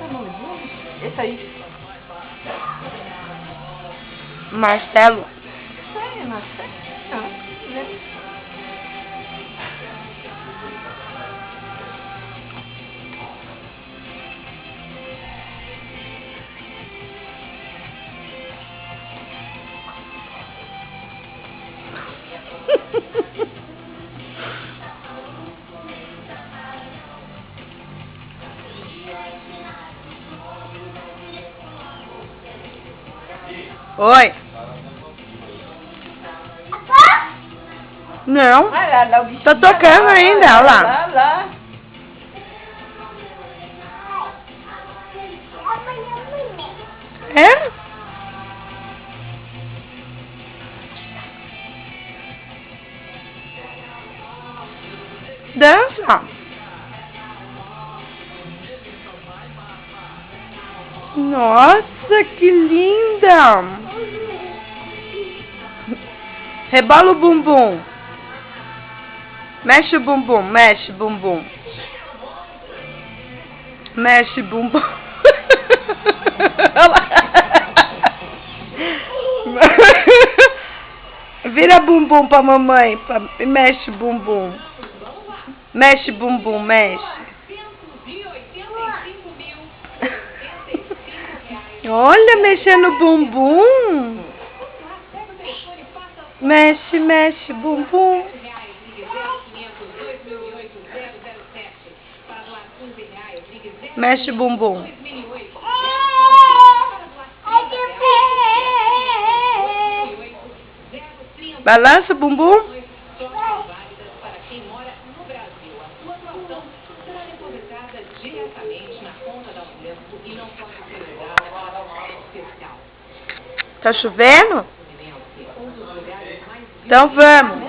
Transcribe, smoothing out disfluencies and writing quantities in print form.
é o nome dele? Esse aí. Marcelo. Sei, Marcelo. Não, né? Oi. Não. Olha lá, o bichinho. Tá tocando lá, ainda, olha lá. lá. É? Dança. Nossa, que linda. Rebola o bumbum. Mexe o bumbum, mexe o bumbum. Mexe o bumbum. Vira bumbum pra mamãe. Mexe o bumbum. Mexe o bumbum, mexe. Olha, mexendo o bumbum. Mexe, mexe, bumbum. Mexe o bumbum. Balança o bumbum. Tá chovendo? Então vamos.